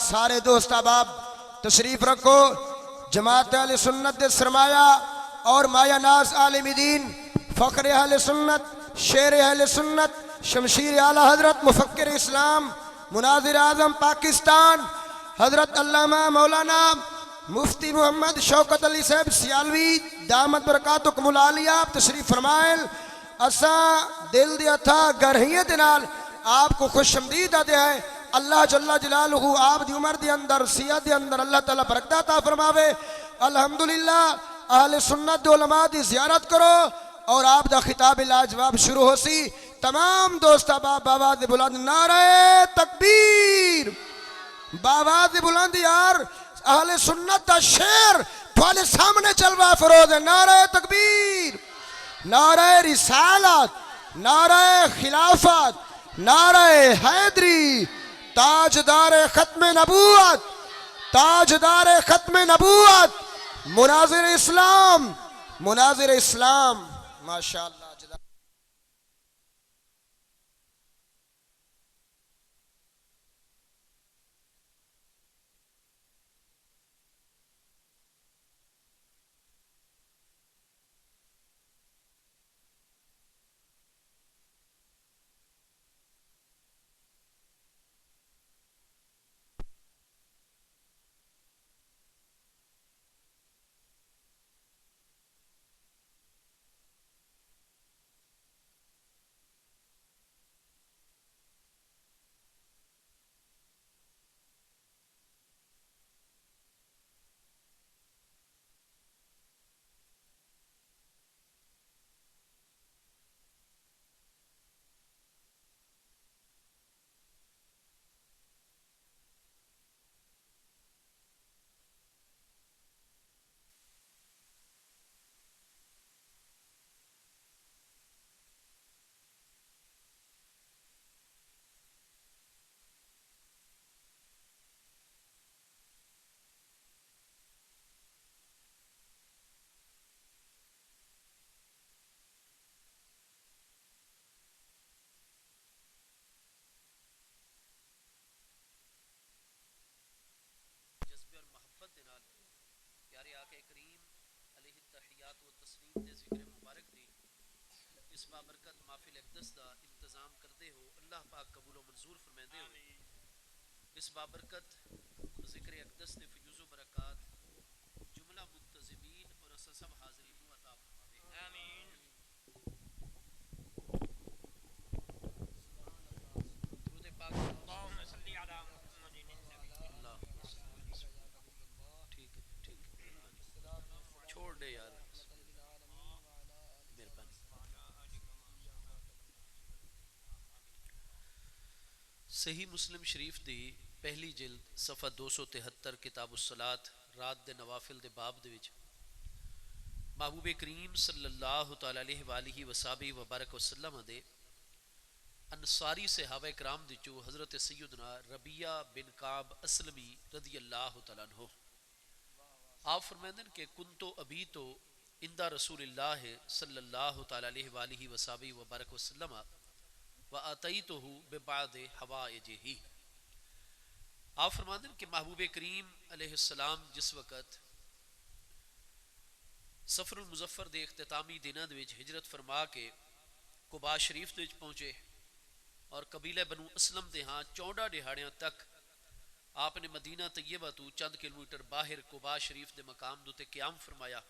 سارے دوست احباب تشریف رکھو. جماعت اہل سنت دے سرمایہ اور مایہ ناز عالم دین فخر اہل سنت شیر اہل سنت شمشیر اعلی حضرت مفکر اسلام مناظر اعظم پاکستان حضرت علامہ مولانا مفتی محمد شوکت علی صاحب سیالوی دامت برکاتکم العالیہ تشریف فرمائل. اساں دل دیا تھا گرہیت نال آپ کو خوش آمدید آتے ہیں. اللہ جل جلالہ آپ دی عمر دی اندر سیاحت دی اندر اللہ تعالیٰ برکت عطا فرماوے. الحمدللہ اہل سنت دے علماء دی زیارت کرو اور آپ دا خطاب لاجواب شروع ہو سی. تمام دوست احباب باواز بلند نعرہ تکبیر باواز بلند یار اہل سنت دا شیر تھوڑے سامنے چل رہا فروز ہے. نعرہ تکبیر نعرہ رسالت نعرہ خلافت نعرہ حیدری تاجدار ختم نبوت تاجدار ختم نبوت مناظر اسلام ماشاءاللہ. اس بابرکت محفل اقدس دا انتظام کردے ہو اللہ پاک قبول و منظور فرمیندے ہو. اس بابرکت ذکر اقدس دے فیوز و برکات جملہ منتظمین اور اسا سب حاضرین کو عطا فرماوے. آمین. درود پاک اللہم صلی علی محمد اللہ. ٹھیک ہے ٹھیک ہے چھوڑ دے یار. صحیح مسلم شریف دی پہلی جلد صفحہ 273 کتاب الصلاۃ رات دے نوافل دے باب دے وچ محبوب کریم صلی اللہ تعالی علیہ وآلہ وصحبہ وبارک وسلم دے انصاری صحابہ کرام دی چو حضرت سیدنا ربیعہ بن کعب اسلمی رضی اللہ تعالیٰ عنہ آپ فرمائندن کہ کنتو ابیتو عند رسول اللہ صلی اللہ تعالی علیہ وآلہ وصحبہ وبارک وسلم وَآتَيْتُهُ بِبَعْدِ حَوَائِجِهِ. آپ فرماتے ہیں کہ محبوب کریم علیہ السلام جس وقت سفر المظفر دے اختتامی دنوں دے وچ ہجرت فرما کے قباء شریف دے وچ پہنچے اور قبیلہ بنو اسلم دے ہاں 14 دہاڑیاں تک آپ نے مدینہ طیبہ تو چند کلومیٹر باہر قباء شریف دے مقام دے قیام فرمایا.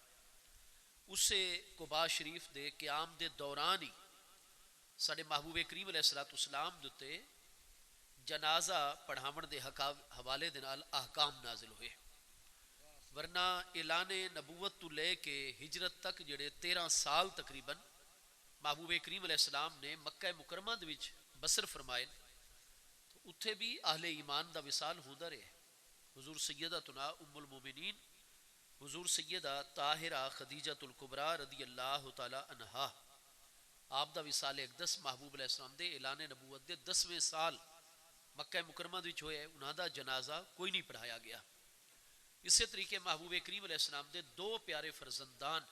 اسے قباء شریف دے قیام دے دوران ہی ساڑے محبوب کریم علیہ السلام دوتے جنازہ پڑھاون دے حوالے دے نال احکام نازل ہوئے. ورنہ اعلان نبوت تو لے کے ہجرت تک جڑے 13 سال تقریباً محبوب کریم علیہ السلام نے مکہ مکرمہ دے وچ بسر فرمائے تو اتھے بھی اہل ایمان دا وصال ہوندا رہے. حضور سیدتنا ام المومنین حضور سیدہ طاہرہ خدیجہ الکبریٰ رضی اللہ تعالی عنہا آپ دا وصال اقدس محبوب علیہ السلام دے اعلان نبوت دے 10ویں سال مکہ مکرمہ وچ ہوئے. انہاں دا جنازہ کوئی نہیں پڑھایا گیا. اسی طریقے محبوب کریم علیہ السلام دے 2 پیارے فرزندان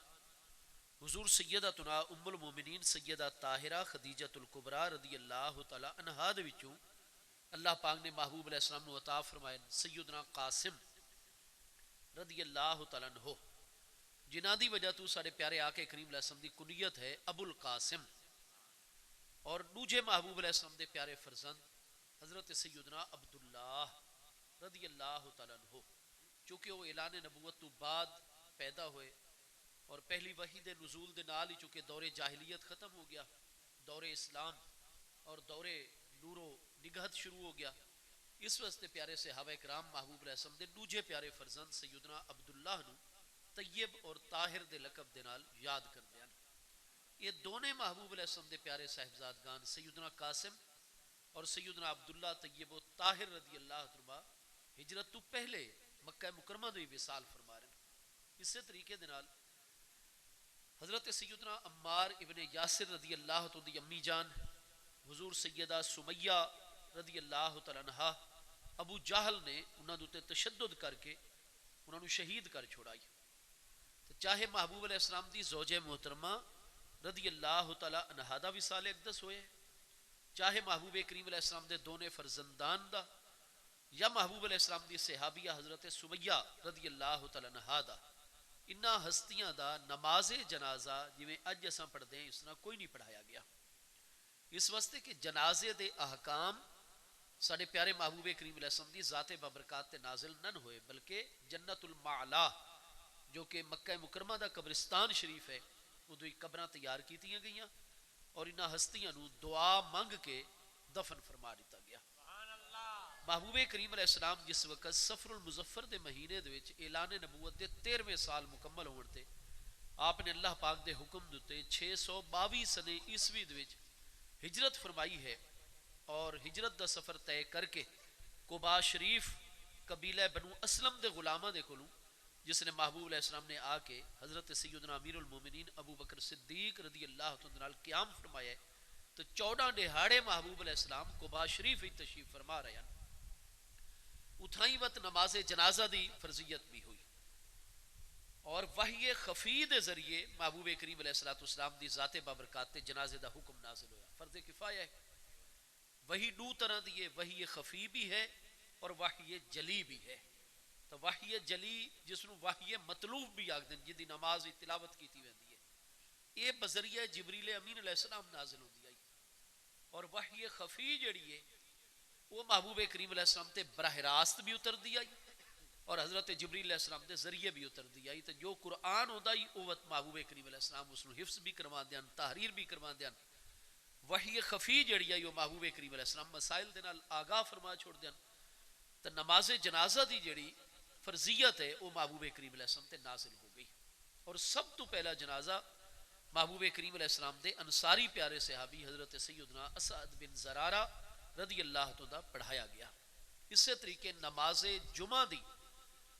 حضور سیدتنا ام المومنین سیدہ طاہرہ خدیجہ الکبریٰ رضی اللہ تعالی عنہا دے وچوں اللہ پاک نے محبوب علیہ السلام نے عطا فرمائے سیدنا قاسم رضی اللہ تعالیٰ عنہ، جنہ دی وجہ تو سارے پیارے آقا کریم علیہ السلام دی کنیت ہے ابو القاسم، اور دوجے محبوب علیہ السلام دے پیارے فرزند حضرت سیدنا عبداللہ رضی اللہ تعالیٰ عنہ، چونکہ وہ اعلان نبوت تو بعد پیدا ہوئے اور پہلی وحی دے نزول دے نال ہی چونکہ دور جاہلیت ختم ہو گیا، دور اسلام اور دور نور و نگہت شروع ہو گیا، اس واسطے پیارے صحابہ کرام محبوب علیہ السلام دے دوجے پیارے فرزند سیدنا عبداللہ نو طیب اور طاہر دے لقب دے نال یاد کر دیا۔ یہ دونے محبوب علیہ السلام دے پیارے صاحبزادگان سیدنا قاسم اور سیدنا عبداللہ طیب و طاہر رضی اللہ عنہ ہجرت تو پہلے مکہ مکرمہ دی وصال فرما رہے ہیں۔ اسی طریقے دے نال حضرت سیدنا عمار ابن یاسر رضی اللہ عنہ دی امی جان حضور سیدہ سمیہ رضی اللہ تعالیٰ عنہ، ابو جہل نے انہاں دوتے تشدد کر کے انہاں نو شہید کر چھوڑائی، تو چاہے محبوب علیہ السلام دی زوجہ محترمہ رضی اللہ تعالیٰ عنہ دا وصال اقدس ہوئے، چاہے محبوب کریم علیہ السلام دے دونے فرزندان دا، یا محبوب علیہ السلام دی صحابیہ حضرت سمیہ رضی اللہ تعالیٰ عنہ دا، انہاں ہستیاں دا نماز جنازہ جویں اج اساں پڑھ دیں اس طرح کوئی نہیں پڑھایا گیا، اس واسطے کہ جنازے دے احکام ساڑھے پیارے محبوب کریم علیہ السلام دی ذات بابرکات تے نازل نہ ہوئے، بلکہ جنت المعلا جو کہ مکہ مکرمہ دا قبرستان شریف ہے ادھو ہی قبراں تیار کیتیاں گئیاں اور انہاں ہستیاں نو دعا منگ کے دفن فرما دیتا گیا۔ محبوب کریم علیہ السلام جس وقت سفر المظفر دے مہینے دے وچ اعلان نبوت دے 13ویں سال مکمل ہونے تے آپ نے اللہ پاک دے حکم دیتے 622 سنے عیسوی دے وچ ہجرت فرمائی ہے، اور ہجرت دا سفر طے کر کے قباء شریف قبیلہ بنو اسلم دے غلامہ دے کولوں، جس نے محبوب علیہ السلام نے آ کے حضرت سیدنا امیر المومنین ابو بکر صدیق رضی اللہ عنہ قیام فرمایا ہے، تو 14 دہاڑے محبوب علیہ السلام قباء شریف ہی تشریف فرما رہے ہیں۔ اتھائی وقت نماز جنازہ دی فرضیت بھی ہوئی، اور وحی خفی دے ذریعے محبوب کریم علیہ السلام دی ذات بابرکات تے جنازے دا حکم نازل ہویا۔ فرض کفایہ ہے، وحی دو طرح دی ہے، وحی خفی بھی ہے اور وحی جلی بھی ہے۔ تو وحی جلی جس نو وحی مطلوب بھی آگ دیں جدی نماز تلاوت کیتی ویندی ہے، یہ بذریعہ جبریل امین علیہ السلام نازل ہوندی آئی، اور وحی خفی جڑی ہے وہ محبوب کریم علیہ السلام تے براہ راست بھی اتر دی آئی اور حضرت جبریل علیہ السلام تے ذریعے بھی اتر دی آئی، تو جو قرآن ہوتا ہی وہ محبوب کریم علیہ السلام اس نو حفظ بھی کروا دیاں، تحریر بھی کروا دیاں۔ وحی خفی جڑی آئی وہ محبوب کریم علیہ السلام مسائل دے نال آگاہ فرما چھوڑ دیاں، تو نماز جنازہ دی جڑی فرضیت ہے وہ محبوب کریم علیہ السلام تے نازل ہو گئی، اور سب تو پہلا جنازہ محبوب کریم علیہ السلام دے انصاری پیارے صحابی حضرت سیدنا اسعد بن زرارہ رضی اللہ عنہ پڑھایا گیا۔ اس سے طریقے نماز جمعہ دی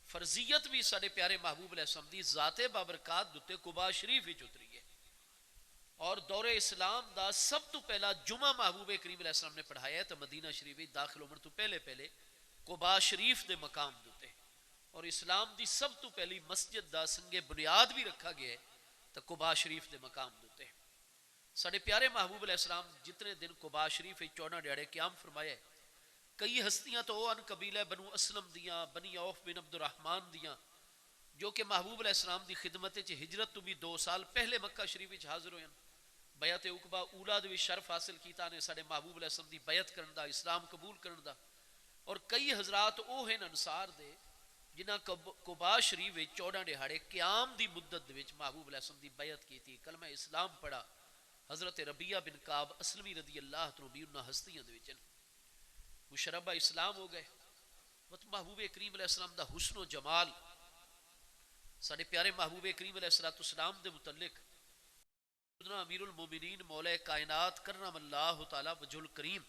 فرضیت بھی سارے پیارے محبوب علیہ السلام دی ذات بابرکات دوتے قباء شریف ہی اتری ہے، اور دور اسلام دا سب تو پہلا جمعہ محبوب کریم علیہ السلام نے پڑھایا ہے، تو مدینہ شریف ہی داخل عمر تو پہلے قباء شریف دے مقام دوتے، اور اسلام دی سب تو پہلی مسجد دا سنگ بنیاد بھی رکھا گیا ہے تو قباء شریف دے مقام دوتے۔ ساڑھے پیارے محبوب علیہ السلام جتنے دن قباء شریف 14 ڈیڑے قیام فرمایا ہے، کئی ہستیاں تو ان قبیلہ بنو اسلم دیاں، بنی عوف بن عبد الرحمن دیاں، جو کہ محبوب علیہ السلام دی خدمت ہجرت تو بھی 2 سال پہلے مکہ شریف حاضر ہوئے، بیعت عقبہ اولا دے شرف حاصل کیتا نے ساڑھے محبوب علیہ السلام دی بیعت کرن دا، اسلام قبول کرن دا، اور کئی حضرات او ہیں انصار دے جنہاں قباء شریف 14 دہاڑے قیام دی مدت دے وچ محبوب علیہ السلام دی بیعت کی تھی، کلمہ اسلام پڑھا۔ حضرت ربیعہ بن کعب اسلمی رضی اللہ عنہ بھی انہاں ہستیاں دے وچ مشربہ اسلام ہو گئے۔ وقت محبوب کریم علیہ السلام دا حسن و جمال ساڑھے پیارے محبوب کریم علیہ السلام دے متعلق امیر المومنین مولا کائنات کرم اللہ تعالی وجہ الکریم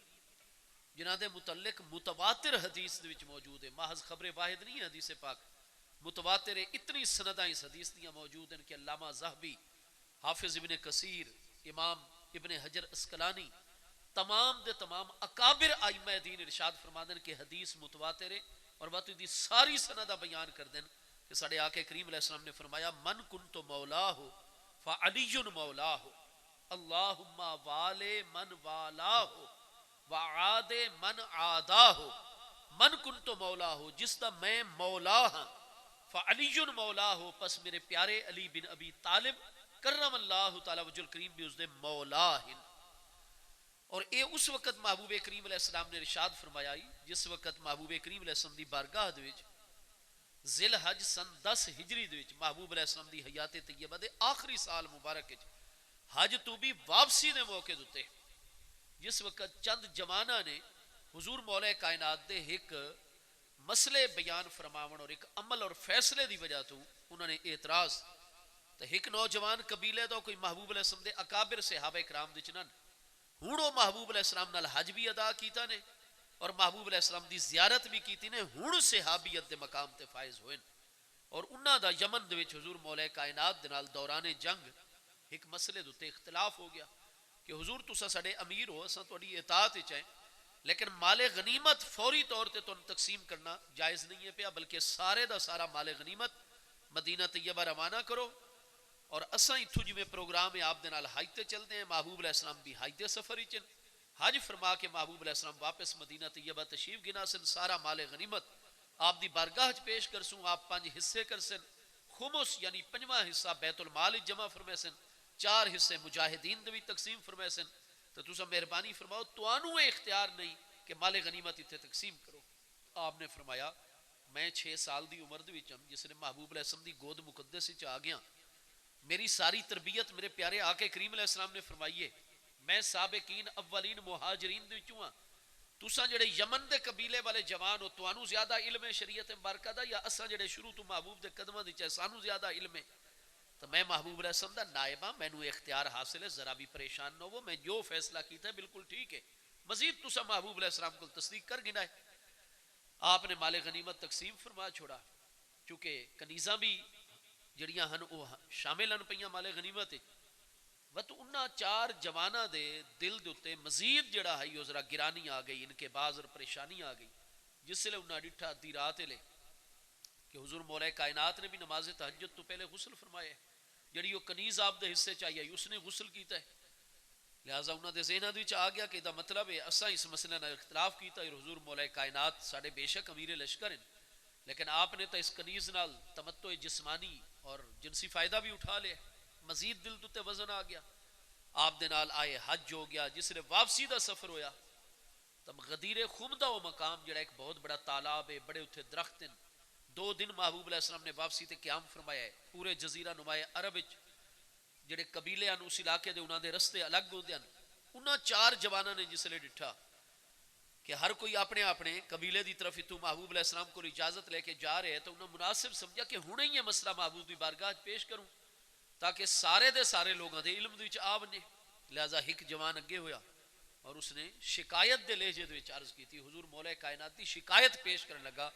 جنہ دے متعلق متواتر حدیث دے وچ موجود ہے، محض خبر واحد نہیں ہے حدیث پاک، متواتر اتنی سنداں اس حدیث دیاں موجود ہیں کہ علامہ ذہبی، حافظ ابن کثیر، امام ابن حجر اسقلانی، تمام دے تمام اکابر ائمہ دین ارشاد فرما دیں کہ حدیث متواتر ہے، اور بات دی ساری سندہ بیان کر دیں کہ ساڑھے آقا کریم علیہ السلام نے فرمایا من کنت مولاہ فعلی مولاہ اللہم والے من والاہ وعاد من عادا ہو من کنت مولا ہو جس دا میں مولا ہاں فعلی مولا ہو پس میرے پیارے علی بن ابی طالب کرم اللہ تعالی وجہ الکریم بھی اس دے مولا ہیں. اور اے اس وقت محبوب کریم علیہ السلام نے ارشاد فرمایا جس وقت محبوب کریم علیہ السلام دی بارگاہ دے وچ ذی الحج سن 10 ہجری دے وچ محبوب علیہ السلام دی حیات طیبہ دے آخری سال مبارک وچ حج تو بھی واپسی دے موقع دتے جس وقت چند جواناں نے حضور مولا کائنات دے ایک مسئلے بیان فرماون اور ایک عمل اور فیصلے دی وجہ تو انہوں نے اعتراض تو ایک نوجوان قبیلے تو کوئی محبوب علیہ السلام دے اکابر صحابہ کرام دے چنن ہن وہ محبوب علیہ السلام نال حج بھی ادا کیتا نے اور محبوب علیہ السلام دی زیارت بھی کیتی نے ہن صحابیت دے مقام تے فائز ہوئے اور انہاں دا یمن دے وچ حضور مولا کائنات دے نال دوران جنگ ایک مسئلے دے اختلاف ہو گیا کہ حضور تسا ساڈے امیر ہو اساں تہاڈی اطاعت وچ ہیں لیکن مال غنیمت فوری طور تے تانوں تقسیم کرنا جائز نہیں ہے پیا بلکہ سارے دا سارا مال غنیمت مدینہ طیبہ روانہ کرو اور اساں ایتھوں جویں پروگرام ہے آپ دے نال حج تے چلدے ہیں محبوب علیہ السلام بھی حج دے سفر وچ حج فرما کے محبوب علیہ السلام واپس مدینہ طیبہ تشریف گنا سن سارا مال غنیمت آپ دی بارگاہ وچ پیش کرسوں آپ 5 حصے کرسن خمس یعنی 5واں حصہ بیت المال جمع فرمائے سن 4 حصے مجاہدین دے وچ تقسیم فرمائے سن تو تسا مہربانی فرماؤ توانوں اختیار نہیں کہ مال غنیمت اتنے تقسیم کرو. آپ نے فرمایا میں 6 سال دی عمر دے وچ جس نے محبوب علیہ السلام دی گود مقدس وچ آ گیا میری ساری تربیت میرے پیارے آقا کریم علیہ السلام نے فرمائی ہے میں سابقین اولین مہاجرین دے وچوں ہاں تساں جڑے یمن دے قبیلے والے جوان ہو توانوں زیادہ علم شریعت مبارکہ دا یا اساں جڑے شروع تو محبوب دے قدماں دی چاہے سانوں زیادہ علم ہے تو میں محبوب علیہ السلام دا نائب ہاں مینوں اختیار حاصل ہے ذرا بھی پریشان نہ ہو میں جو فیصلہ کیتا ہے بالکل ٹھیک ہے مزید تسا محبوب علیہ السلام کو تصدیق کر گنا ہے. آپ نے مال غنیمت تقسیم فرما چھوڑا چونکہ کنیزاں بھی جڑیاں ہن او شامل ہن پیاں مال غنیمت وت انہاں 4 جواناں دے دل دے اوتے مزید جڑا ہے او ذرا گرانی آ گئی ان کے باز اور پریشانی آ گئی جس لے انہاں ڈٹھا ادھی رات لے کہ حضور مولا کائنات نے بھی نماز تہجد تو پہلے غسل فرمایا ہے جڑی وہ کنیز آپ دے حصے چاہیے اس نے غسل کیتا ہے لہذا انہاں دے ذہناں وچ آ گیا کہ دا مطلب ہے اساں اس مسئلے نال اختلاف کیتا ہے حضور مولا کائنات ساڈے بے شک امیر لشکر ہیں لیکن آپ نے تو اس کنیز نال تمتع جسمانی اور جنسی فائدہ بھی اٹھا لیا مزید دل تے وزن آ گیا آپ دے نال آئے حج ہو گیا جس نے واپسی دا سفر ہویا تب غدیر خم دا وہ مقام جڑا ایک بہت بڑا تالاب ہے بڑے اتنے درخت ہیں 2 دن محبوب علیہ السلام نے واپسی تے قیام فرمایا ہے پورے جزیرہ نمائے عرب جڑے قبیلے ہیں اس علاقے دے انہاں دے رستے الگ ہوندے ہیں انہاں 4 جواناں نے جس لے ڈٹھا کہ ہر کوئی اپنے اپنے قبیلے دی طرف تو محبوب علیہ السلام کو اجازت لے کے جا رہے ہیں تو انہوں نے مناسب سمجھا کہ ہن ہی یہ مسئلہ محبوب دی بارگاہ پیش کروں تاکہ سارے دے سارے لوگاں دے علم دے وچ آ بنے. لہذا ایک جوان اگے ہویا اور اس نے شکایت دے لہجے دے وچ عرض کی تھی حضور مولا کائنات دی شکایت پیش کرنے لگا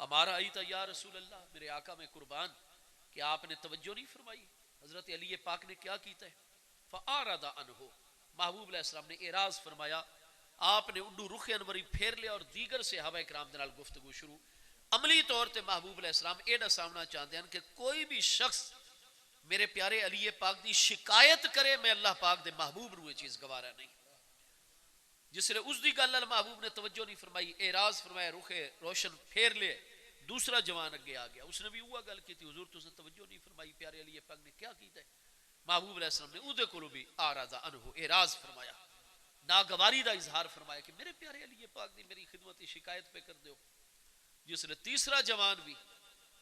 ہمارا آئی تا یا رسول اللہ میرے آقا میں قربان کہ آپ نے توجہ نہیں فرمائی حضرت علی پاک نے کیا کیتا ہے فآرد عنہ محبوب علیہ السلام نے اعراض فرمایا آپ نے اڈو رخ انوری پھیر لیا اور دیگر صحابہ کرام دے نال گفتگو شروع عملی طور تے محبوب علیہ السلام ایڈا سامنا چاہتے ہیں کہ کوئی بھی شخص میرے پیارے علی پاک دی شکایت کرے میں اللہ پاک دے محبوب روئے چیز گوارا نہیں جس نے اس دی گل محبوب نے توجہ نہیں فرمائی اعراض فرمایا رخ روشن پھیر لے دوسرا جوان اگے آ گیا اس نے بھی وہ گل کی تھی حضور تسے توجہ نہیں فرمائی پیارے علی پاک نے کیا کیتا ہے محبوب علیہ السلام نے اودے کولو بھی اعراض عنہ اعراض فرمایا ناگواری دا اظہار فرمایا کہ میرے پیارے علی پاک دی میری خدمت کی شکایت پہ کر دیو جس نے تیسرا جوان بھی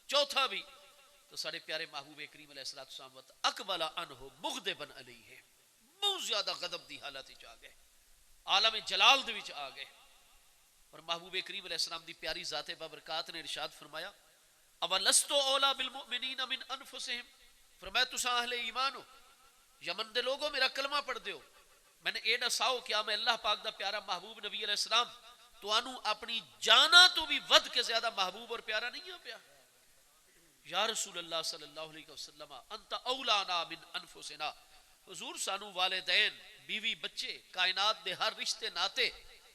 چوتھا بھی تو سارے پیارے محبوب کریم علیہ السلام اقبل عنہ مغضبا علیہ بہت زیادہ غضب دی حالت وچ آ گئے عالم جلال دے وچ آ گئے اور محبوب کریم علیہ السلام دی پیاری ذات بابرکات نے ارشاد فرمایا اولستو اولا بالمؤمنین من انفسہم فرمایا تساں اہل ایمان ہو یمن دے لوگوں میرا کلمہ پڑھ دیو میں نے اے دساؤ کیا میں اللہ پاک دا پیارا محبوب نبی علیہ السلام تو انو اپنی جانا تو بھی ود کے زیادہ محبوب اور پیارا نہیں ہو پیا یا رسول اللہ صلی اللہ علیہ وسلم انت اولانا من انفسنا حضور سانو والدین بیوی بچے کائنات دے ہر رشتے ناتے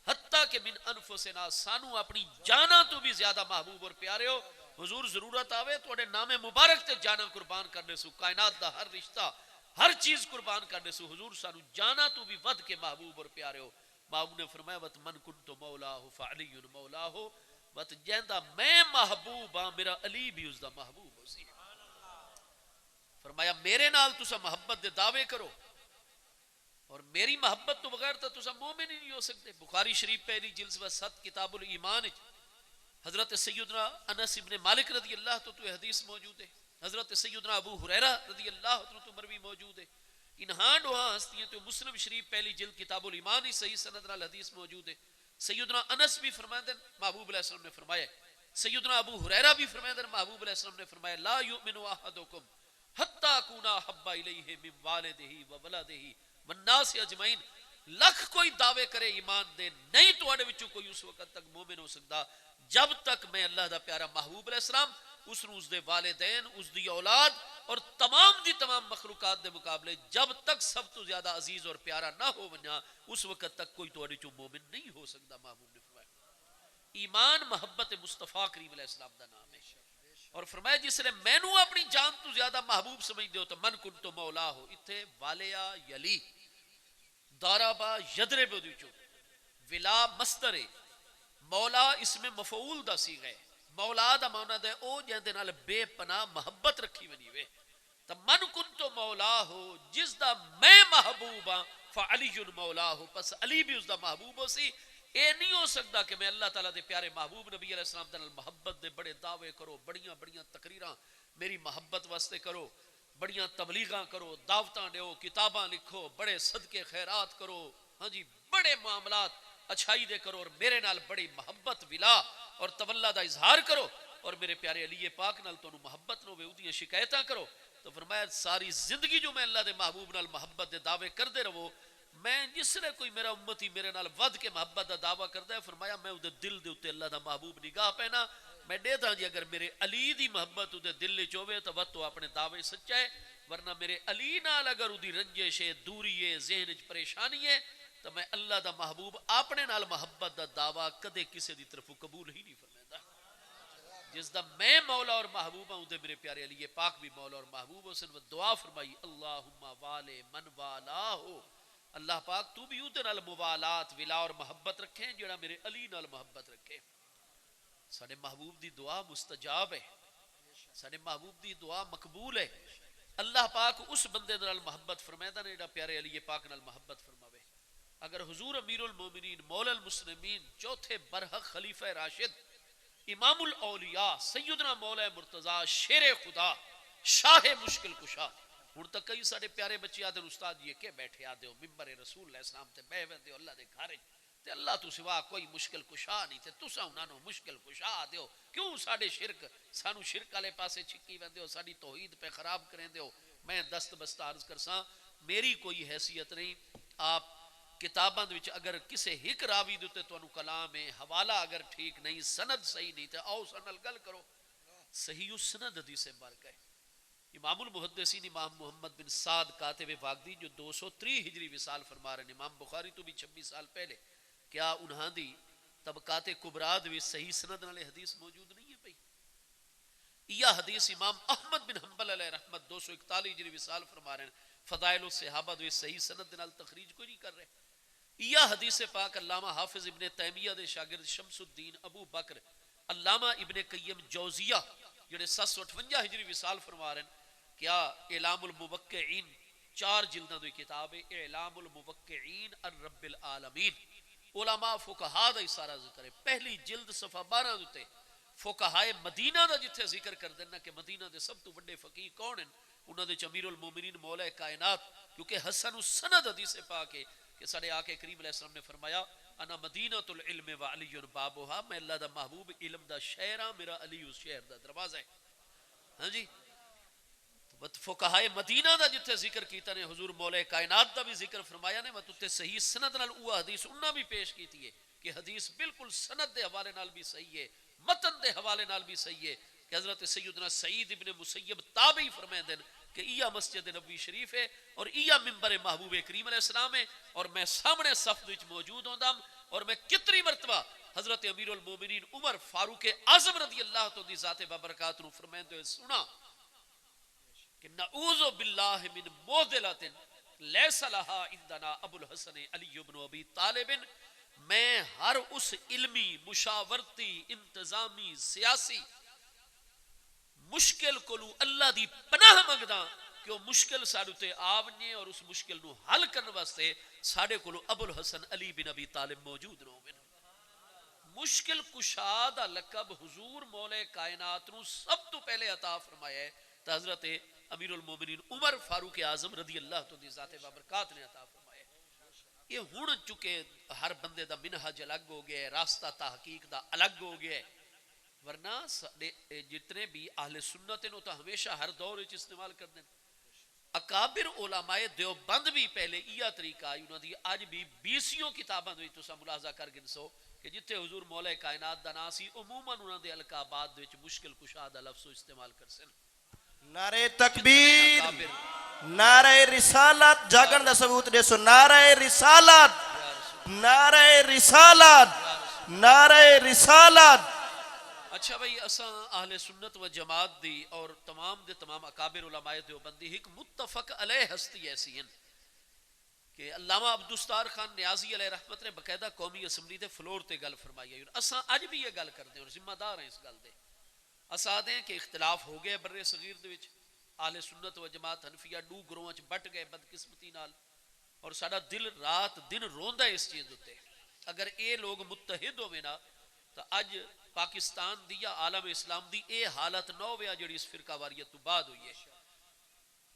حتیٰ کہ من انفسنا سانو اپنی جانا تو بھی زیادہ محبوب اور پیارے ہو حضور ضرورت آوے تو اڑے نام مبارک تے جانا قربان کرنے سو کائنات دا ہر رشتہ ہر چیز قربان کرنے سو حضور سانو جانا تو بھی ود کے محبوب اور پیارے ہو محبوب نے فرمایا وت من کنت مولا ہو فعلی مولا ہو وت جیندا میں محبوب ہاں میرا علی بھی اس دا محبوب ہو سی فرمایا میرے نال تسا محبت دے دعوے کرو اور میری محبت تو بغیر تو تسا مومن ہی نہیں ہو سکتے. بخاری شریف پہلی جلد 7 کتاب الایمان حضرت سیدنا انس ابن مالک رضی اللہ تو حدیث موجود ہے. حضرت سیدنا ابو ہریرہ رضی اللہ تو مروی موجود ہے. انہاں دوہاں ہستیاں تو مسلم شریف پہلی جلد کتاب الایمان ہی صحیح سند نال حدیث موجود ہے. سیدنا انس بھی فرماتے ہیں محبوب علیہ السلام نے فرمایا, سیدنا ابو ہریرہ بھی فرماتے ہیں محبوب علیہ السلام نے فرمایا لا یؤمن احدکم حتی اکونا احب الیہ من والدہ وولدہ والناس اجمعین. لکھ کوئی دعوے کرے ایمان دے نہیں تواڈے وچوں کوئی اس وقت تک مومن ہو سکتا جب تک میں اللہ دا پیارا محبوب علیہ السلام اس نو اس دے والدین اس دی اولاد اور تمام دی تمام مخلوقات دے مقابلے جب تک سب تو زیادہ عزیز اور پیارا نہ ہو ونیا اس وقت تک کوئی تواڈے چوں مومن نہیں ہو سکتا. محبوب نے فرمایا ایمان محبت مصطفیٰ کریم علیہ السلام دا نام ہے. اور فرمایا جس نے مینوں اپنی جان تو زیادہ محبوب سمجھ دیو تو من کنت مولا ہو. اتھے والیا یلی دارابا یدرب دیچو ولا مصدر مولا اس میں مفعول دا صیغہ ہے. مولا دا معنی ہے او جن دے نال بے پناہ محبت رکھی ونی وے. تو من کنت مولا ہو جس دا میں محبوب ہاں فعلی مولا ہو پس علی بھی اس دا محبوب ہو سی. اے نہیں ہو سکتا کہ میں اللہ تعالیٰ دے پیارے محبوب نبی علیہ السلام دے محبت دے بڑے دعوے کرو بڑیاں بڑیاں تقریراں میری محبت واسطے کرو بڑیاں تبلیغاں کرو دعوتاں دیو کتاباں لکھو بڑے صدقے خیرات کرو ہاں جی بڑے معاملات اچھائی دے کرو اور میرے نال بڑی محبت ولا اور تولا دا اظہار کرو اور میرے پیارے علی پاک نال تو محبت نو اودیاں شکایتاں کرو. تو فرمایا ساری زندگی جو میں اللہ دے محبوب نال محبت دے دعوے کردے رہو میں جس نے کوئی میرا امتی میرے نال ود کے محبت دا دعویٰ کرتا ہے فرمایا میں اودے دل دے اتے اللہ دا محبوب نگاہ پینا میں دے دا جی اگر میرے علی دی محبت اودے دل لے چوے تو ود تو اپنے دعوے سچا ہے ورنہ میرے علی نال اگر اودی رنجش ہے دوری ہے ذہن وچ پریشانی ہے تو میں اللہ دا محبوب اپنے نال محبت دا دعویٰ کدے کسے دی طرف قبول ہی نہیں فرمائندا. جس دا میں مولا اور محبوب ہوں دے میرے پیارے علی پاک بھی مولا اور محبوب ہو سن. دعا فرمائی اللہم والے من والا ہو اللہ پاک تو بھی اودے نال موالات ولا اور محبت رکھیں جڑا میرے علی نال محبت رکھے. ساڈے محبوب دی دعا مستجاب ہے ساڈے محبوب دی دعا مقبول ہے. اللہ پاک اس بندے نال محبت فرمائدا نے جڑا پیارے علی پاک نال محبت فرماوے. اگر حضور امیر المومنین مولا المسلمین چوتھے برحق خلیفہ راشد امام الاولیاء سیدنا مولا مرتضی شیر خدا شاہ مشکل کشا ہوں تک کئی سارے پیارے بچے آدھے استاد یہ کہ بیٹھے آدھے ہو ممبر رسول اللہ السلام تے بہ ویندے ہو اللہ دے گھر تے اللہ تو سوا کوئی مشکل کشا نہیں تے تساں انہاں نو مشکل کشا آدھے ہو کیوں ساڈے شرک سانو شرک والے پاسے چھکی ویندے ہو ساڈی توحید پہ خراب کریندے ہو. میں دست بست عرض کرساں میری کوئی حیثیت نہیں. آپ کتاباں دے وچ اگر کسے ہک راوی دے تے تانوں کلام ہے حوالہ اگر ٹھیک نہیں سند صحیح نہیں تے آؤ سنل گل کرو صحیح السند حدیث مبارکہ ہے. امام المحدثین امام محمد بن سعد کاتب واقدی جو 230 ہجری وصال فرما رہے ہیں امام بخاری تو بھی 26 سال پہلے کیا انہاں دی طبقات کبرا بھی صحیح سند والے حدیث موجود نہیں ہے بھائی. یہ حدیث امام احمد بن حنبل علیہ رحمت 241 ہجری وصال فرما رہے ہیں فضائل الصحابہ بھی صحیح سند نال تخریج کوئی نہیں کر رہے. یہ حدیث پاک علامہ حافظ ابن تیمیہ دے شاگرد شمس الدین ابو بکر علامہ ابن قیم جوزیہ جڑے 758 ہجری وصال فرما رہے ہیں کیا اعلام الموقعین 4 جلدوں کی کتاب ہے اعلام الموقعین الرب العالمین علماء فقہاء دا سارا ذکر ہے. پہلی جلد صفحہ 12 دے فقہاء مدینہ دا جتھے ذکر کر دینا کہ مدینہ دے سب تو بڑے فقیہ کون ہیں انہاں دے امیر المومنین مولا کائنات کیونکہ حسن السند حدیث پاک ہے کہ سارے آقا کریم علیہ السلام نے فرمایا انا مدینۃ العلم و علی بابھا میں اللہ دا محبوب علم دا شہر ہاں میرا علی اس شہر دا دروازہ ہے. ہاں جی فقہائے مدینہ دا جتھے ذکر کیتا نے حضور مولا کائنات دا بھی ذکر فرمایا نے مت صحیح سند نال وہ حدیث انہاں بھی پیش کیتی ہے کہ حدیث بالکل سند دے حوالے نال بھی صحیح ہے متن دے حوالے نال بھی صحیح ہے کہ حضرت سیدنا سعید ابن مسیب تابعی فرمائے کہ یہ مسجد نبوی شریف ہے اور یہ منبر محبوب کریم علیہ السلام ہے اور میں سامنے صف وچ موجود ہوندا اور میں کتنی مرتبہ حضرت امیر المومنین عمر فاروق اعظم رضی اللہ تو دی ذات بابرکات نو فرمائندے ہوئے سنا کہ نعوذ باللہ من موذلۃ لیس لہا عندنا ابو الحسن علی بن ابی طالب، میں ہر اس علمی، مشاورتی، انتظامی، سیاسی مشکل کو اللہ دی پناہ منگدا کہ وہ مشکل ساڈے تے آونے، اور اس مشکل نو حل کرنے واسطے ساڈے کولو ابو الحسن علی بن ابی طالب موجود نہ ہووے۔ مشکل کشا دا لقب حضور مولا کائنات نو سب تو پہلے عطا فرمایا ہے تو حضرت امیر المومنین عمر فاروق اعظم رضی اللہ تو دی ذات بابرکات نے عطا فرمایا ہے۔ یہ ہن چکے ہر بندے دا منہج الگ ہو گیا ہے، راستہ تحقیق دا الگ ہو گیا ہے، ورنہ جتنے بھی اہل سنت ہیں وہ تو ہمیشہ ہر دور وچ استعمال کرتے ہیں۔ اکابر علماء دیوبند بھی پہلے یہ طریقہ آئی انہوں دی اج بھی 20 کتاباں وچ تساں ملاحظہ کر گن سو کہ جتھے حضور مولا کائنات دا نام سی عموماً انہوں دے القابات وچ مشکل کشا دا لفظ استعمال کر سن۔ نعرہ تکبیر، نعرہ رسالت، جاگن دا ثبوت دے سو، نعرہ رسالت، نعرہ رسالت، نعرہ رسالت۔ اچھا بھئی اساں اہل سنت و جماعت دی اور تمام دے تمام اکابر علماء دیوبندی ایک متفق علیہ ہستی ایسی ہیں کہ علامہ عبدالستار خان نیازی علیہ رحمت نے باقاعدہ قومی اسمبلی دے فلور تے گل فرمائی ہے۔ اساں اج بھی یہ گل کردے اور ذمہ دار ہیں اس گل دے۔ اساں دیں کہ اختلاف ہو گئے بر صغیر دے وچ، اہل سنت و جماعت حنفیہ دو گروہاں وچ بٹ گئے بدقسمتی نال، اور ساڈا دل رات دن روندا ہے اس چیز تے۔ اگر اے لوگ متحد ہووے نا تو اج پاکستان دی یا عالم اسلام دی اے حالت نہ ہویا جڑی اس فرقہ واریت تو بعد ہوئی ہے۔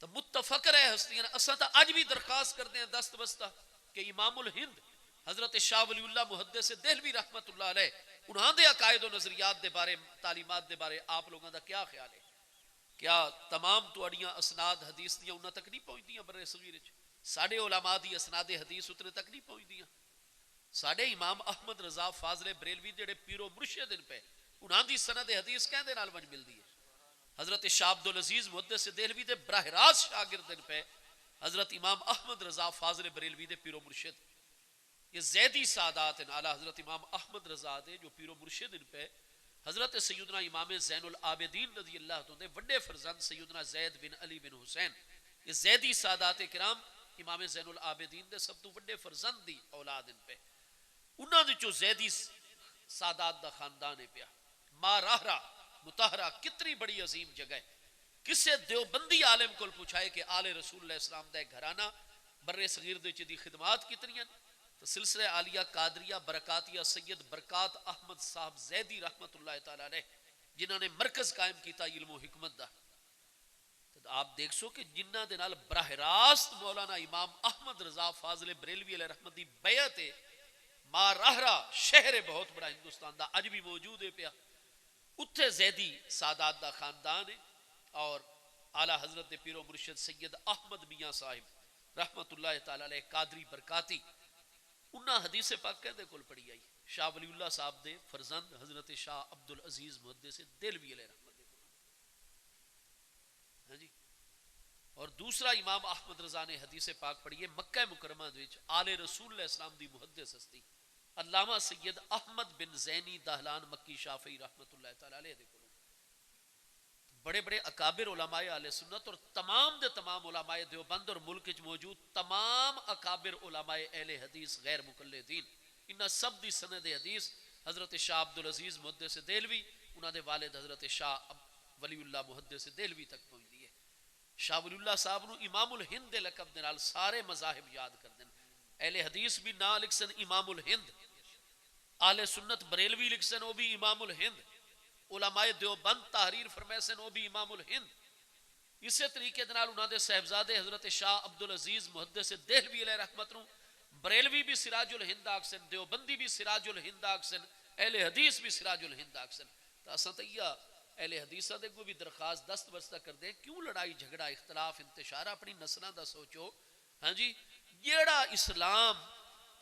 تو متفق رہے ہستیاں اساں تا اج بھی درخواست کرتے ہیں دست بستہ کہ امام الہند حضرت شاہ ولی اللہ محدث دہلوی رحمت اللہ علیہ انہاں دے عقائد و نظریات دے بارے، تعلیمات دے بارے آپ لوگوں دا کیا خیال ہے؟ کیا تمام تواڈیاں اسناد حدیث دیاں انہاں تک نہیں پہنچدیاں بر صغیر وچ؟ ساڈے علماء دی اسناد حدیث اتنے تک نہیں پہنچدیاں؟ ساڈے امام احمد رضا فاضل بریلوی جڑے پیرو مرشد ان پہ انہاں دی سند حدیث کہندے نال ونج ملدی ہے۔ حضرت شاہ عبدالعزیز محدث دہلوی دے براہ راست شاگرد ان پہ حضرت امام احمد رضا فاضل بریلوی دے پیرو مرشد، یہ زیدی سادات ہیں۔ اعلیٰ حضرت امام احمد رضا دے جو پیرو مرشد ان پہ حضرت سیدنا امام زین العابدین رضی اللہ عنہ دے وڈے فرزند سیدنا زید بن علی بن حسین، یہ زیدی سادات کرام امام زین العابدین دے سب تو وڈے فرزند دی اولاد ان پہ، انہاں دے جو زیدی سادات دا خاندان ہے پیا۔ ما راہرہ متحرہ کتنی بڑی عظیم جگہ ہے۔ کسے دیوبندی عالم کو پوچھائے کہ آل رسول اللہ اسلام دا گھرانہ بر صغیر دے دی خدمات کتنی ہیں تو سلسلہ عالیہ قادریہ برکاتیہ سید برکات احمد صاحب زیدی رحمت اللہ تعالیٰ علیہ جنہوں نے مرکز قائم کیتا علم و حکمت دا، تو آپ دیکھ سو کہ جنہ دے نال براہ راست مولانا امام احمد رضا فاضل بریلوی علیہ رحمت دی بیعت ہے۔ ما راہرہ شہر بہت بڑا ہندوستان دا اج بھی موجود ہے پیا، اتھے زیدی سادات دا خاندان ہے، اور اعلیٰ حضرت پیرو مرشد سید احمد میاں صاحب رحمت اللہ تعالیٰ علیہ قادری برکاتی انہاں حدیث پاک کہندے کول پڑھی آئی شاہ ولی اللہ صاحب دے فرزند حضرت شاہ عبدالعزیز محدث دہلوی علیہ رحمت دے ہاں جی۔ اور دوسرا امام احمد رضا نے حدیث پاک پڑھی ہے مکہ مکرمہ دے وچ آل رسول اللہ اسلام دی محدث ہستی علامہ سید احمد بن زینی دہلان مکی شافعی رحمت اللہ تعالیٰ علیہ دے کولوں بڑے بڑے اکابر علماء اہل سنت اور تمام دے تمام علماء دیوبند اور ملک وچ موجود تمام اکابر علماء اہل حدیث غیر مقلدین انہاں سب دی سند حدیث حضرت شاہ عبدالعزیز محدث دہلوی انہاں دے والد حضرت شاہ ولی اللہ محدث دہلوی تک پہنچدی ہے۔ شاہ ولی اللہ صاحب نو امام الہند دے لقب دے نال سارے مذاہب یاد کردے اہل حدیث بھی نہ لکھ سن امام الہند، اہل سنت بریلوی لکھ سن وہ بھی امام الہند، علماء دیوبند تحریر فرمائے سن وہ بھی امام الہند۔ اسی طریقے دے نال انہاں دے صاحبزادے حضرت شاہ عبدالعزیز محدث دہلوی علیہ رحمت نو بریلوی بھی سراج الہند آکسن، دیوبندی بھی سراج الہند آکسن، اہل حدیث بھی سراج الہند آکسن۔ تو اساں تے اہل حدیثاں دے کو بھی درخواست دست بستہ کر دیں کیوں لڑائی جھگڑا اختلاف انتشار اپنی نسلاں دا سوچو ہاں جی۔ جیڑا اسلام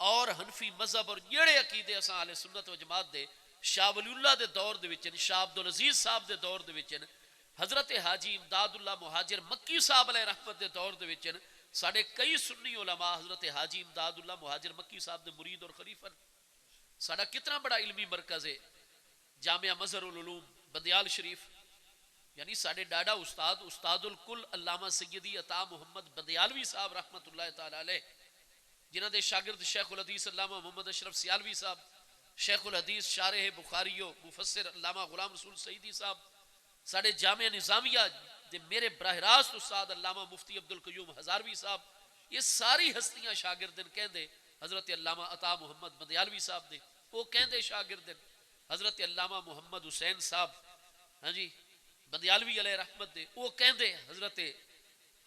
اور حنفی مذہب اور جیڑے عقیدے اساں اہل سنت و جماعت دے شاہ ولی اللہ دے دور دے وچن شاہ عبدالعزیز صاحب دے دور دے وچن حضرت حاجی امداد اللہ مہاجر مکی صاحب علیہ رحمت دے دور دے وچن ساڑے کئی سنی علماء حضرت حاجی امداد اللہ مہاجر مکی صاحب دے مرید اور خلیفہ ساڑا کتنا بڑا علمی مرکز ہے جامعہ مظہر العلوم بندیال شریف یعنی ساڑھے ڈاڈا استاد الکل علامہ سیدی عطا محمد بدیالوی صاحب رحمت اللہ تعالی علیہ، جنہ دے شاگرد شیخ الحدیث علامہ محمد اشرف سیالوی صاحب، شیخ الحدیث شارح بخاری و مفسر علامہ غلام رسول سعیدی صاحب، ساڑھے جامعہ نظامیہ دے میرے براہ راست استاد علامہ مفتی عبدالقیوم ہزاروی صاحب، یہ ساری ہستیاں شاگردن کہندے حضرت علامہ عطا محمد بدیالوی صاحب دے، وہ کہندے شاگردن حضرت علامہ محمد حسین صاحب ہاں جی بدیالوی علیہ رحمت دے، وہ کہندے حضرت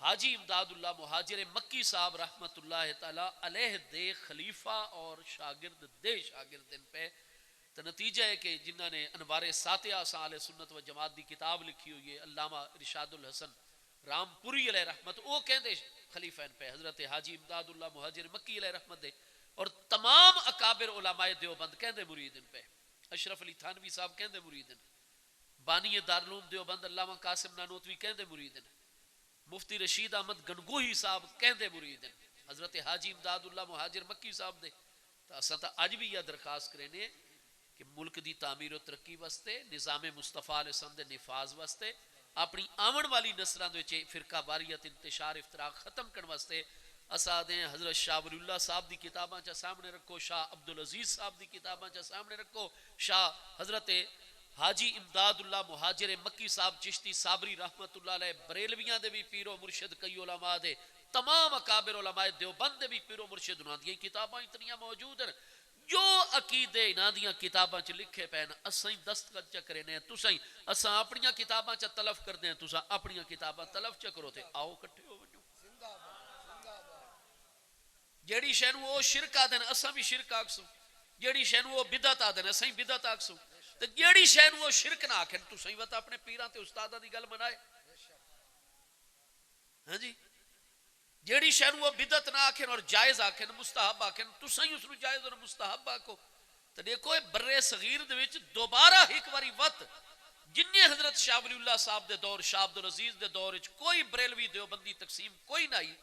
حاجی امداد اللہ مہاجر مکی صاحب رحمت اللہ تعالی علیہ دے خلیفہ اور شاگرد دے شاگردن پہ، تو نتیجہ ہے کہ جنہوں نے انوار ساتیہ اہل سنت و جماعت دی کتاب لکھی ہوئی ہے علامہ رشاد الحسن رام پوری علیہ رحمت، وہ کہندے خلیفہ ان پہ حضرت حاجی امداد اللہ مہاجر مکی علیہ رحمت دے، اور تمام اکابر علماء دیوبند کہندے مرید ان پہ، اشرف علی تھانوی صاحب کہندے مرید ان، بانی دارالعلوم دیوبند علامہ قاسم نانوتوی کہندے مرید ان، مفتی رشید احمد گنگوہی صاحب کہندے مرید ان، حضرت حاجی امداد اللہ مہاجر مکی صاحب دے، تو اساں تا اج بھی یہ درخواست کرنے کہ ملک دی تعمیر و ترقی واسطے، نظام مصطفیٰ علیہ السلام دے نفاذ واسطے، اپنی آمن والی نسلوں دے فرقہ واریت انتشار افتراق ختم کرنے واسطے اساں دے حضرت شاہ ولی اللہ صاحب دی کتاباں چا سامنے رکھو، شاہ عبدالعزیز صاحب دی کتاباں چا سامنے رکھو، شاہ حضرت حاجی امداد اللہ مہاجر مکی صاحب چشتی صابری رحمت اللہ علیہ بریلویاں دے بھی پیر و مرشد کئی علماء دے، تمام اکابر علماء دیوبند دے بھی پیر و مرشد انہاں دی کتاباں اتنیاں موجود ہیں، جو عقیدے انہاں دیاں کتاباں چ لکھے پے نا اساں دستخط چ کرے نے، تساں اساں اپنیاں کتاباں چ تلف کر دیں، تساں اپنیاں کتاباں تلف چ کرو تے آؤ کٹھے ہو ونجو، جیڑی شے نوں او شرک آدن اساں بھی شرک آکسو، جیڑی شے نوں او بدعت آدن اساں بدعت آکسو، تے جیڑی شے نوں او شرک نہ آکھن تساں وت اپنے پیراں تے استاداں دی گل منائے، ہاں جی جیڑی شے نوں او بدعت نہ آکھن اور جائز آکھن مستحب آکھن تساں اس نوں جائز اور مستحب آکھو، تے دیکھو اے برے صغیر دے وچ دوبارہ ایک واری وت جننے حضرت شاہ ولی اللہ صاحب دے دور، شاہ عبدالعزیز دے دور وچ کوئی بریلوی دیوبندی تقسیم کوئی نہ آئی،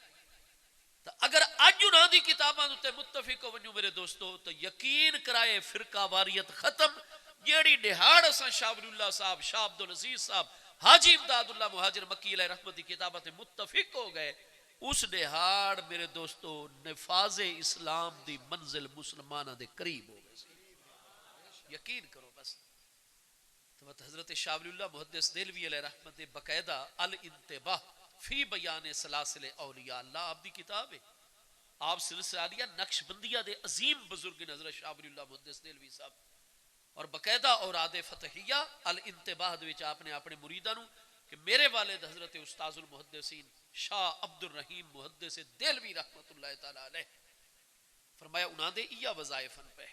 تو اگر اج انہاں دی کتاباں تے متفق ہو ونجو میرے دوستو تو یقین کرائے فرقہ واریت ختم، جیڑی دہاڑ اساں شاہ ولی اللہ صاحب، شاہ عبدالعزیز صاحب، حاجی امداد اللہ مہاجر مکی علیہ رحمت دی کتاباں تے متفق ہو گئے، اس دہاڑ میرے دوستو نفاذ اسلام دی منزل مسلمانہ دے قریب ہو گئے، یقین کرو بس۔ تو حضرت شاہ ولی اللہ محدث دہلوی علیہ رحمت دے باقاعدہ الانتباہ فی بیان سلاسل اولیاء اللہ آپ دی کتاب ہے، آپ سلسلہ عالیہ نقش بندیہ دے عظیم بزرگ حضرت شاہ ولی اللہ محدث دہلوی صاحب، اور باقاعدہ اوراد فتحیہ الانتباہ دے وچ آپ نے اپنے مریداں نوں کہ میرے والد حضرت استاذ المحدثین شاہ عبد الرحیم محدث دہلوی رحمت اللہ تعالی علیہ فرمایا انہاں دے ایہ وظائف پہ،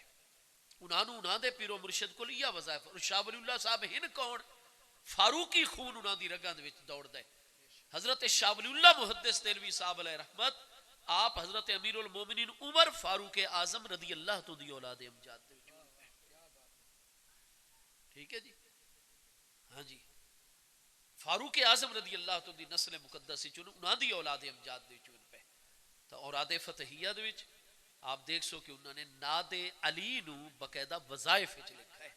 انہاں دے پیر و مرشد کول ایہ وظائف، اور شاہ ولی اللہ صاحب ہن کون؟ فاروقی خون انہاں دی رگاں دے وچ دوڑدا ہے، حضرت شاہ ولی اللہ محدث دہلوی صاحب علیہ رحمت آپ حضرت امیر المومنین عمر فاروق اعظم رضی اللہ تو دی اولاد امجاد دے وچ، ٹھیک ہے جی، ہاں جی فاروق اعظم رضی اللہ تو دی نسل مقدس چون انہاں دی اولاد امجاد دے چون پہ، تو اوراد فتحیہ دے وچ آپ دیکھ سو کہ انہوں نے ناد علی نو باقاعدہ وظائف وچ لکھا ہے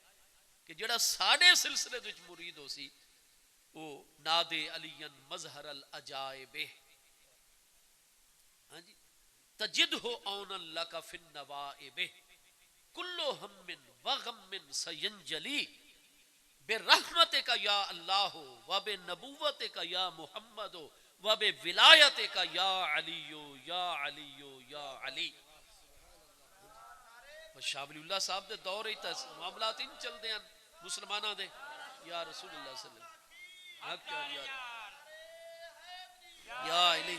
کہ جڑا ساڈے سلسلے وچ مرید ہو سی او ناد علی مظہر العجائب، ہاں جی تجدہ اونا لک فی النوائب کل ہم وغم سینجلی برحمتک یا اللہ و بنبوتک یا محمد و بولایتک یا علی یا علی یا علی۔ شاہ ولی اللہ صاحب دے دور ہی تس معاملات ان چل دے ہیں مسلمانہ دے یا رسول اللہ صلی اللہ علیہ وسلم یا علی،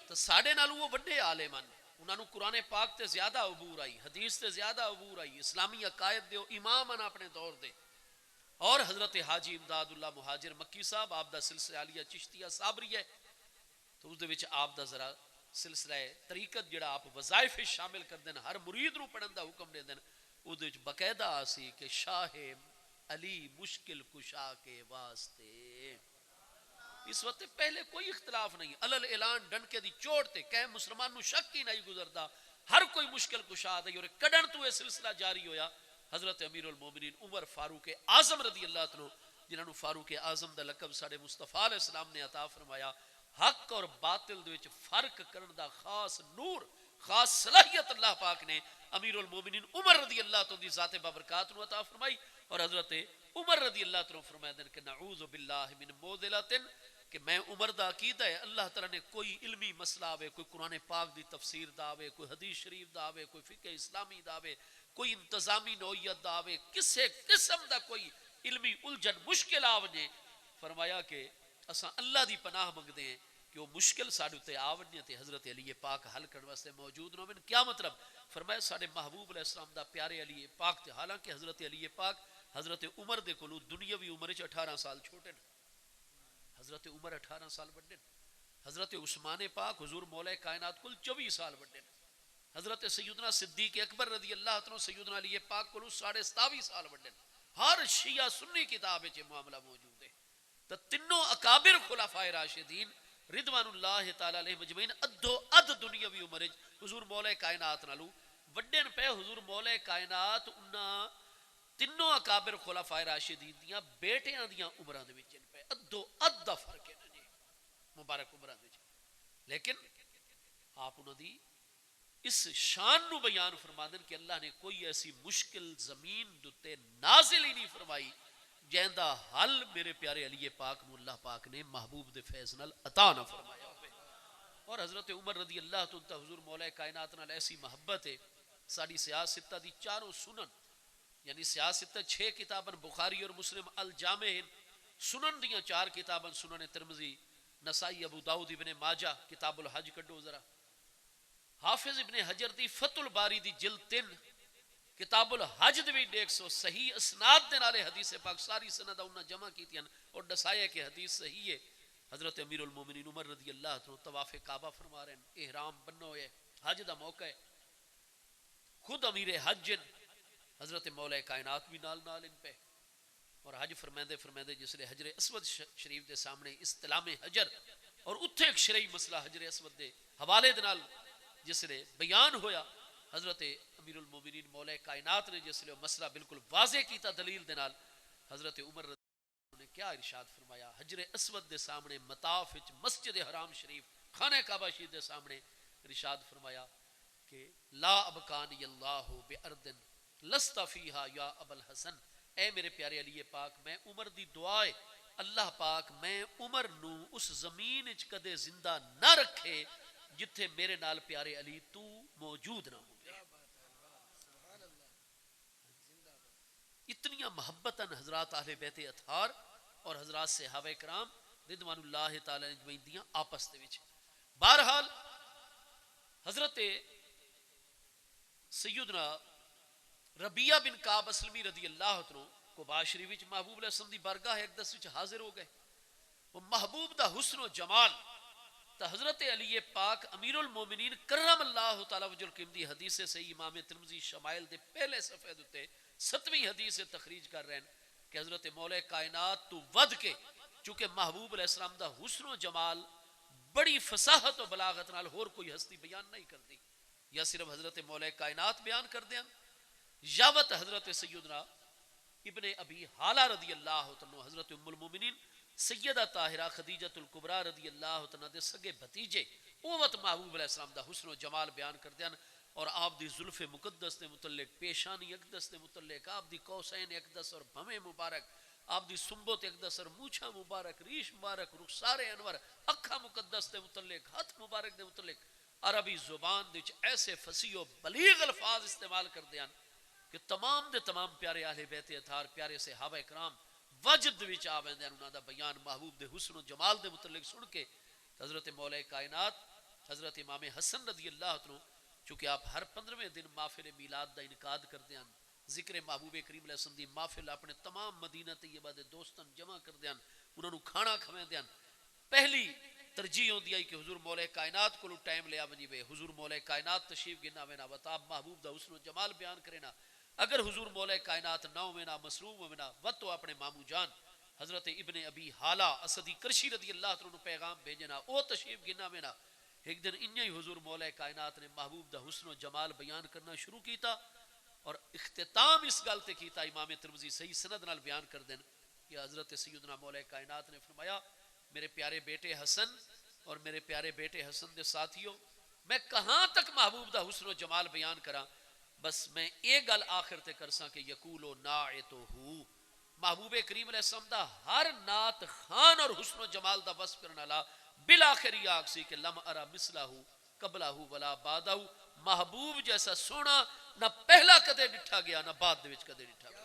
تو ساڑھے نالوں وہ بڑے عالمان انہوں نے قرآن پاک تے زیادہ عبور آئی، حدیث تے زیادہ عبور آئی، اسلامی عقائد دے امام انا اپنے دور دے، اور حضرت حاجی امداد اللہ مہاجر مکی صاحب آپ دا سلسلہ عالیہ چشتیہ صابری ہے، تو اس دے وچ آپ دا ذرا سلسلہ طریقت جڑا آپ وظائف شامل کر دین، ہر مرید نو پڑھن دا حکم دے دین، اس دے وچ باقاعدہ آسی کہ شاہ علی مشکل کشا کے واسطے، اس وقت پہلے کوئی اختلاف نہیں، علل اعلان ڈنکے دی چوٹ تے کہ مسلمان نو شک ہی نہیں گزردا، ہر کوئی مشکل کشا دے، اور کڈن تو یہ سلسلہ جاری ہویا حضرت امیر المومنین عمر فاروق اعظم رضی اللہ عنہ جنہاں نو فاروق اعظم دا لقب ساڈے مصطفیٰ علیہ السلام نے عطا فرمایا. حق اور باطل دے وچ فرق کرن دا خاص نور خاص صلاحیت اللہ پاک نے امیر المومنین عمر رضی اللہ تعالیٰ دی ذات بابرکات نو عطا فرمائی. اور حضرت عمر رضی اللہ تعالیٰ فرمایا دن کہ نعوذ باللہ من موذلۃ کہ میں عمر دا عقیدہ ہے اللہ تعالیٰ نے کوئی علمی مسئلہ آوے, کوئی قرآن پاک دی تفسیر دا آوے, کوئی حدیث شریف دا آوے, کوئی فقہ اسلامی دا آوے, کوئی انتظامی نوعیت دا آوے, کسے قسم دا کوئی علمی الجھن مشکل آونے, فرمایا کہ اساں اللہ دی پناہ منگدے ہیں کہ وہ مشکل ساڈے تے آونے تے حضرت علی پاک حل کرنے واسطے موجود نہ. کیا مطلب؟ فرمایا ساڈے محبوب علیہ السلام دا پیارے علی پاک تے حالانکہ حضرت علی پاک حضرت عمر دے کولو دنیاوی عمر وچ 18 سال چھوٹے نے, حضرت عمر 18 سال بڑے, حضرت عثمان پاک حضور مولا کائنات کل 24 سال بڑے, حضرت سیدنا صدیق اکبر رضی اللہ عنہ سیدنا علی پاک کولو 27.5 سال بڑے. ہر شیعہ سنی کتاب وچ معاملہ موجود ہے. تو تینوں اکابر خلفائے راشدین رضوان اللہ تعالی علیہ مجمعین ادھو اد دنیاوی عمر حضور مولا کائنات نالو وڈن پہ. حضور مولا کائنات انہاں تینوں اکابر خلفائے راشدین دیاں بیٹیاں دیاں عمراں دے وچ پہ ادھو اد دا فرق ہے جی مبارک عمراں دے وچ. لیکن آپ انہاں دی اس شان نو بیان فرما دیں کہ اللہ نے کوئی ایسی مشکل زمین دتے نازل ہی نہیں فرمائی جہندا حل میرے پیارے علی پاک نو اللہ پاک نے محبوب دے فیض نال عطا نہ فرمایا ہوئے. اور حضرت عمر رضی اللہ تعالیٰ حضور مولا کائنات نال ایسی محبت ہے. ساڑی سیاستہ دی چاروں سنن یعنی سیاستہ 6 کتابن بخاری اور مسلم الجامع سنن دیاں 4 کتابن سنن ترمذی نسائی ابو داؤد ابن ماجہ کتاب الحج کڈو ذرا, حافظ ابن حجر دی فتح الباری دی جلد 3 کتاب الحج دی بھی 100 صحیح اسناد دے نالے حدیث پاک ساری سند انہاں جمع کیتیاں اور دسایا کہ حدیث صحیح ہے. حضرت امیر المومنین عمر رضی اللہ عنہ طواف کعبہ فرما رہے ہیں, احرام بنو ہے, حج دا موقع ہے, خود امیر حج حضرت مولا کائنات بھی نال نال ان پہ, اور حج فرمیندے فرمیندے جس لئے حجر اسود شریف دے سامنے استلام حجر اور اتھے ایک شرعی مسئلہ حجر اسود دے حوالے دنال جس لئے بیان ہویا, حضرت امیر المومنین مولا کائنات نے جس لئے مسئلہ بالکل واضح کیتا دلیل دنال. حضرت عمر نے کیا ارشاد فرمایا, حجر اسود دے سامنے مطاف مسجد حرام شریف خانہ کعبہ شریف دے سامنے ارشاد فرمایا کہ لا ابکانی اللہ بأردن لست فیہا یا ابا الحسن, اے میرے پیارے علی پاک میں عمر دی دعائے اللہ پاک میں عمر نو اس زمین اچ کدے زندہ نہ رکھے جتھے میرے نال پیارے علی تو موجود نہ ہو. اتنی محبتاً حضرات اہل بیت اطہار اور حضرات صحابہ کرام رضوان اللہ تعالی اجمعین دیاں آپس دے وچ. بہرحال حضرت سیدنا ربیعہ بن کعب اسلمی رضی اللہ عنہ قباء شریف وچ محبوب علیہ السلام دی بارگاہ اقدس وچ حاضر ہو گئے. وہ محبوب دا حسن و جمال تا حضرت علی پاک امیر المومنین کرم اللہ تعالی وجہ القیم دی حدیث صحیح امام ترمذی شمائل دے پہلے صفحے دوتے 7ویں حدیث سے تخریج کر رہے ہیں کہ حضرت مولا کائنات تو ود کے چونکہ محبوب علیہ السلام دا حسن و جمال بڑی فصاحت و بلاغت نال اور کوئی ہستی بیان نہیں کرتی, یا صرف حضرت مولا کائنات بیان کر دیں یاوت حضرت سیدنا ابن ابی حالہ رضی اللہ عنہ حضرت ام المومنین سیدہ طاہرہ خدیجۃ الکبریٰ رضی اللہ عنہ دے سگے بھتیجے اوت محبوب علیہ السلام دا حسن و جمال بیان کر دیں اور آپ دی زلف مقدس دے متعلق, پیشانی اقدس دے متعلق, آپ دی قوسین اقدس اور بھمیں مبارک, آپ دی سنبت اقدس اور موچھا مبارک, ریش مبارک, رخسار انور, اکھا مقدس دے متعلق, ہاتھ مبارک دے متعلق عربی زبان دے ایسے فصیح و بلیغ الفاظ استعمال کر دیں کہ تمام دے تمام پیارے اہل بیت اطہار پیارے صحابہ کرام وجد وچ آویں دے انہاں دا بیان محبوب دے حسن و جمال دے متعلق سن کے حضرت مولا کائنات حضرت امام حسن رضی اللہ عنہ چونکہ آپ ہر 15ویں دن محفل میلاد دا انعقاد کرتے ہیں, ذکر محبوب کریم علیہ السلام دی محفل اپنے تمام مدینہ طیبہ دے دوستاں جمع کر دیاں, انہاں نو کھانا کھویں دیاں. پہلی ترجیح ہوندی ہے کہ حضور مولا کائنات کو ٹائم لیا ونی وے, حضور مولا کائنات تشریف گنا وینا وتاب محبوب دا حسن و جمال بیان کرینا. اگر حضور مولا کائنات نہ ہونا مصروف ہونا وقت تو اپنے مامو جان حضرت ابن ابی حالہ اسدی کرشی رضی اللہ عنہ پیغام بھیجنا او تشریف گنا وینا. ایک دن انہی حضور مولا کائنات نے محبوب دا حسن و جمال بیان کرنا شروع کیتا اور اختتام اس گل تے کیتا امام ترمذی صحیح سند نال بیان کر دین کہ حضرت سیدنا مولا کائنات نے فرمایا میرے پیارے بیٹے حسن اور میرے پیارے بیٹے حسن دے ساتھیوں میں کہاں تک محبوب دا حسن و جمال بیان کرا بس میں ایک گل آخر تے کرساں کہ یقولو ناعتہو محبوب کریم علیہ السلام دا ہر نات خان اور حسن و جمال دا وصف کرنا والا بالآخر یہ آکسی کہ لم ارا مثلہ قبلہ ولا بعدہ محبوب جیسا سونا نہ پہلا کدے ڈٹھا گیا نہ بعد دے وچ کدے ڈٹھا گیا.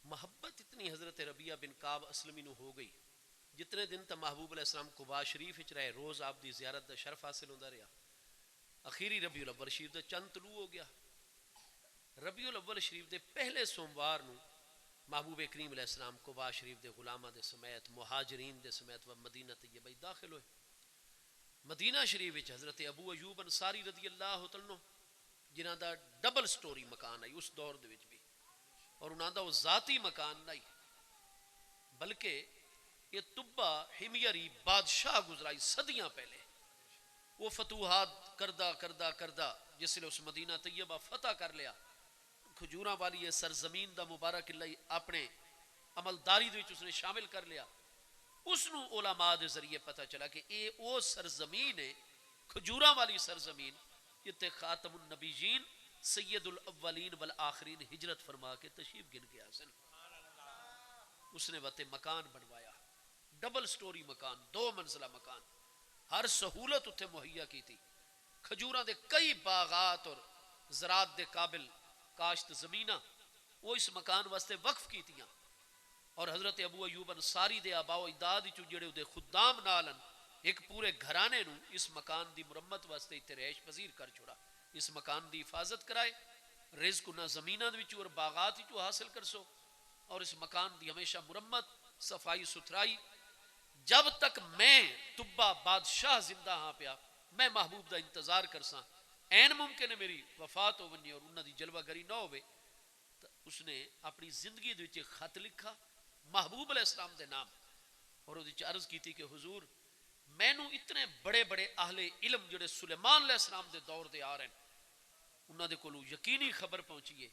محبت اتنی حضرت ربیہ بن کعب اسلمی نو ہو گئی جتنے دن تا محبوب علیہ السلام قباء شریف وچ رہے روز آپ دی زیارت دا شرف حاصل ہوندا رہا. اخیری ربیع الاول شریف دا چند طلوع ہو گیا. ربیع الاول شریف دے پہلے سوموار نو محبوب کریم علیہ السلام قباء شریف دے غلاماں دے سمیت مہاجرین دے سمیت و مدینہ طیبہ داخل ہوئے. مدینہ شریف وچ حضرت ابو ایوب انصاری رضی اللہ تعالی عنہ جنہاں دا ڈبل سٹوری مکان ہے اس دور دے وچ بھی اور انہاں دا وہ ذاتی مکان نہیں بلکہ یہ طبہ حمیری بادشاہ گزرائی صدیاں پہلے وہ فتوحات کردہ جس نے اس مدینہ طیبہ فتح کر لیا کھجوراں والی یہ سرزمین دا مبارک اللہ اپنے عملداری دے وچ اس نے شامل کر لیا. اس نو علماء دے ذریعے پتہ چلا کہ اے او سرزمین ہے کھجوراں والی سرزمین جتے خاتم النبیین سید الاولین والآخرین ہجرت فرما کے تشریف گن گیا سن. اس نے وتے مکان بنوایا ڈبل سٹوری مکان 2 منزلہ مکان ہر سہولت اتھے مہیا کی تھی. کھجوراں دے کئی باغات اور زراعت دے قابل کاشت زمینہ وہ اس مکان واسطے وقف کی تیاں اور حضرت ابو ایوب انصاری دے آباء و اجداد چوں جڑے دے خدام نالن ایک پورے گھرانے نو اس مکان دی مرمت واسطے تے رہائش پذیر کر چھوڑا. اس مکان دی حفاظت کرائے رزق نہ زمیناں دے وچوں اور باغات وچوں حاصل کرسو اور اس مکان دی ہمیشہ مرمت صفائی ستھرائی. جب تک میں طبہ بادشاہ زندہ ہاں پیا میں محبوب دا انتظار کرساں این ممکن ہے میری وفات ہو ونی اور انہاں دی جلوہ گری نہ ہوئے. اس نے اپنی زندگی دے وچ خط لکھا محبوب علیہ السلام دے نام اور وہ عرض کی تھی کہ حضور میں نو اتنے بڑے بڑے اہل علم جڑے سلیمان علیہ السلام دے دور دے آ رہے ہیں انہاں دے کولوں یقینی خبر پہنچیے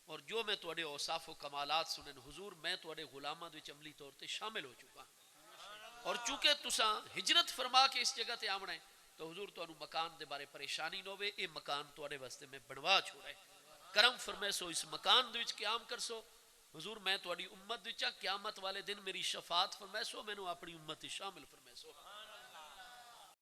اور جو میں تواڈے اوصاف و کمالات سنن حضور میں تواڈے غلاماں دے وچ عملی طور تے شامل ہو چکا اور چونکہ تساں ہجرت فرما کے اس جگہ تے آونا ہے تو حضور تانوں مکان دے بارے پریشانی نہ ہوے اے مکان تواڈے واسطے میں بنوا چھوڑا ہے کرم فرمائے سو اس مکان دے وچ قیام کرسو حضور میں تواڈی امت وچ قیامت والے دن میری شفاعت فرمائے سو مینوں اپنی امت شامل فرمائے سو.